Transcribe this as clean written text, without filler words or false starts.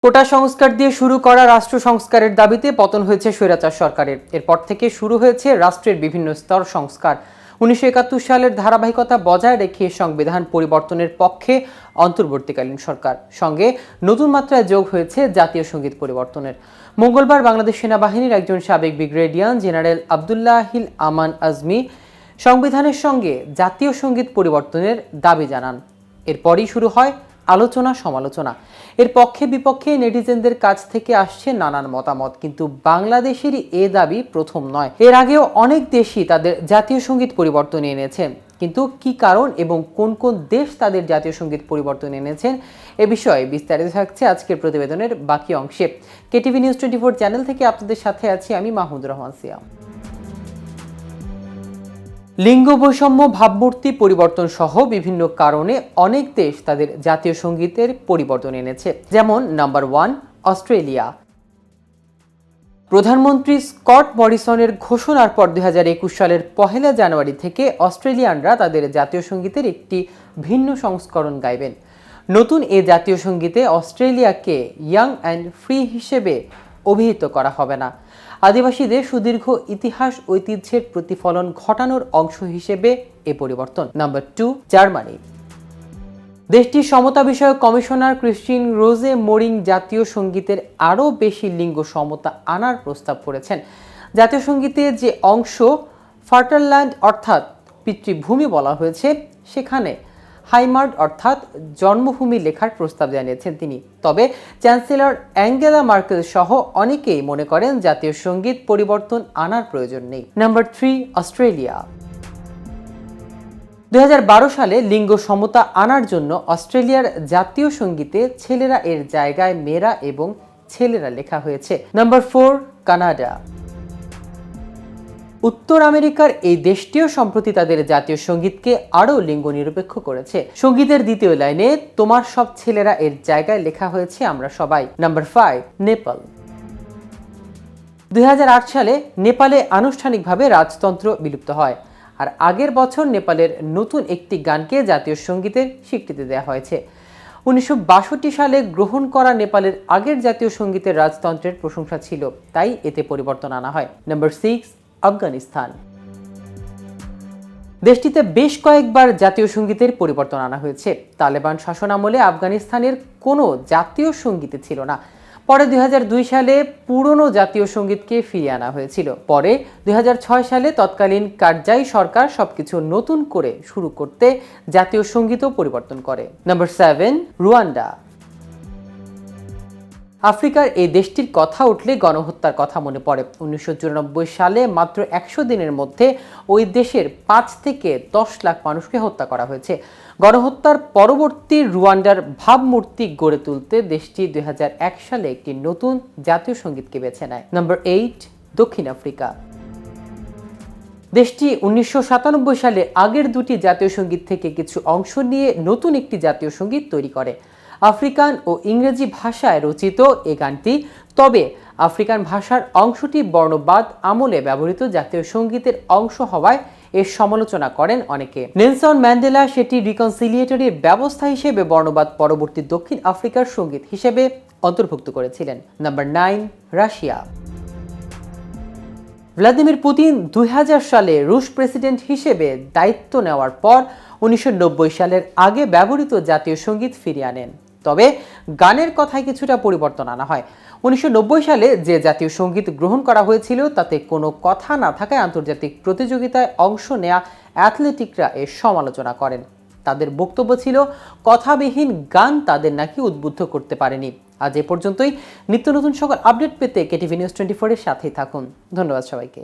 কোটা সংস্কার দিয়ে শুরু করা রাষ্ট্র সংস্কারের দাবিতে পতন হয়েছে স্বৈরাচার সরকারের। এরপর থেকে শুরু হয়েছে রাষ্ট্রের বিভিন্ন স্তর সংস্কার। 1971 সালের ধারাবাহিকতা বজায় রেখে সংবিধান পরিবর্তনের পক্ষে অন্তর্বর্তীকালীন সরকার, সঙ্গে নতুন মাত্রায় যোগ হয়েছে জাতীয় সঙ্গীত পরিবর্তনের। মঙ্গলবার বাংলাদেশ সেনাবাহিনীর একজন সাবেক ব্রিগেডিয়ার জেনারেল আবদুল্লাহিল আমান আজমি সংবিধানের সঙ্গে জাতীয় সঙ্গীত পরিবর্তনের দাবি জানান। এরপরই শুরু হয় আলোচনা সমালোচনা। এর পক্ষে বিপক্ষে নেটিজেনদের কাছ থেকে আসছে নানান মতামত, কিন্তু বাংলাদেশেরই এ দাবি প্রথম নয়। এর আগেও অনেক দেশই তাদের জাতীয় সঙ্গীত পরিবর্তন এনেছে, কিন্তু কি কারণ এবং কোন কোন দেশ তাদের জাতীয় সঙ্গীত পরিবর্তন এনেছেন এ বিষয়ে বিস্তারিত থাকছে আজকের প্রতিবেদনের বাকি অংশে। কেটিভি নিউজ 24 চ্যানেল থেকে আপনাদের সাথে আছি আমি মাহমুদুর রহমান সিয়াম। লিঙ্গ বৈষম্য, ভাবমূর্তি পরিবর্তন সহ বিভিন্ন কারণে অনেক দেশ তাদের জাতীয় সঙ্গীতের পরিবর্তন এনেছে। যেমন নাম্বার 1, অস্ট্রেলিয়া। প্রধানমন্ত্রী স্কট মরিসনের ঘোষণার পর 2021 সালের 1 জানুয়ারি থেকে অস্ট্রেলিয়ানরা তাদের জাতীয় সঙ্গীতের একটি ভিন্ন সংস্করণ গাইবেন। নতুন এ জাতীয় সঙ্গীতে অস্ট্রেলিয়াকে ইয়াং অ্যান্ড ফ্রি হিসেবে অভিহিত করা হবে না। আদিবাসীদের সুদীর্ঘ ইতিহাস ঐতিহ্যের প্রতিফলন ঘটানোর অংশ হিসেবে এ পরিবর্তন। Number 2, Germany. দেশটির সমতা বিষয়ক কমিশনার ক্রিস্টিন রোজে মোরিং জাতীয় সঙ্গীতের আরও বেশি লিঙ্গ সমতা আনার প্রস্তাব করেছেন। জাতীয় সঙ্গীতে যে অংশ ফার্টারল্যান্ড অর্থাৎ পিতৃভূমি বলা হয়েছে, সেখানে হাইমার্ড অর্থাৎ জন্মভূমি লেখার প্রস্তাব জানিয়েছেন তিনি। তবে চ্যান্সেলর অ্যাঙ্গেলা মার্কেল সহ অনেকেই মনে করেন জাতীয় সঙ্গীত পরিবর্তন আনার প্রয়োজন নেই। Number 3, Australia. 2012 সালে লিঙ্গ সমতা আনার জন্য অস্ট্রেলিয়ার জাতীয় সঙ্গীতে ছেলেরা এর জায়গায় মেয়েরা এবং ছেলেরা লেখা হয়েছে। Number 4, Canada. উত্তর আমেরিকার এই দেশটিও সম্প্রতি তাদের জাতীয় সঙ্গীতকে আরও লিঙ্গ নিরপেক্ষ করেছে। সঙ্গীতের দ্বিতীয় লাইনে তোমার সব ছেলেরা এর জায়গায় লেখা হয়েছে আমরা সবাই। নাম্বার 5, নেপাল। 2008 সালে নেপালে আনুষ্ঠানিকভাবে রাজতন্ত্র বিলুপ্ত হয়, আর আগের বছর নেপালের নতুন একটি গানকে জাতীয় সঙ্গীতের স্বীকৃতি দেওয়া হয়েছে। 1962 সালে গ্রহণ করা নেপালের আগের জাতীয় সঙ্গীতের রাজতন্ত্রের প্রশংসা ছিল, তাই এতে পরিবর্তন আনা হয়। নাম্বার 6, আফগানিস্তান। দেশটিতে বেশ কয়েকবার জাতীয় সঙ্গীতের পরিবর্তন আনা হয়েছে। তালেবান শাসনামলে আফগানিস্তানের কোনো জাতীয় সঙ্গীতে ছিল না। পরে 2002 সালে পুরনো জাতীয় সঙ্গীতকে ফিরিয়ে আনা হয়েছিল। পরে 2006 সালে তৎকালীন কারজাই সরকার সবকিছু নতুন করে শুরু করতে জাতীয় সঙ্গীতও পরিবর্তন করে। Number 7, Rwanda. আফ্রিকার এই দেশটির কথা উঠলে গণহত্যার কথা মনে পড়ে। 1994 সালে মাত্র 100 দিনের মধ্যে ওই দেশের 5 থেকে 10 লাখ মানুষকে হত্যা করা হয়েছে। গণহত্যার পরবর্তী রুয়ান্ডার ভাবমূর্তি গড়ে তুলতে দেশটি 2001 সালে একটি নতুন জাতীয় সঙ্গীতকে বেছে নেয়। নাম্বার 8, দক্ষিণ আফ্রিকা। দেশটি 1997 সালে আগের দুটি জাতীয় সঙ্গীত থেকে কিছু অংশ নিয়ে নতুন একটি জাতীয় সঙ্গীত তৈরি করে। আফ্রিকান ও ইংরেজি ভাষায় রচিত এ গানটি, তবে আফ্রিকান ভাষার অংশটি বর্ণবাদ আমলে ব্যবহৃত জাতীয় সঙ্গীতের অংশ হওয়ায় এর সমালোচনা করেন অনেকে। নেলসন ম্যান্ডেলা সেটি রিকনসিলিয়েটরি ব্যবস্থা হিসেবে বর্ণবাদ পরবর্তী দক্ষিণ আফ্রিকার সঙ্গীত হিসেবে অন্তর্ভুক্ত করেছিলেন। Number 9, Russia. ভ্লাদিমির পুতিন 2000 সালে রুশ প্রেসিডেন্ট হিসেবে দায়িত্ব নেওয়ার পর 1990 সালের আগে ব্যবহৃত জাতীয় সঙ্গীত ফিরিয়ে আনেন। তবে গানের কথায় কিছুটা পরিবর্তন আনা হয়। 1990 সালে যে জাতীয় সঙ্গীত গ্রহণ করা হয়েছিল তাতে কোনো কথা না থাকায় আন্তর্জাতিক প্রতিযোগিতায় অংশ নেয়া অ্যাথলেটিকরা এর সমালোচনা করেন। তাদের বক্তব্য ছিল কথাবিহীন গান তাদের নাকি উদ্বুদ্ধ করতে পারেনি। আজ এ পর্যন্তই। নিত্য নতুন সকল আপডেট পেতে কেটিভি নিউজ 24 এর সাথেই থাকুন। ধন্যবাদ সবাইকে।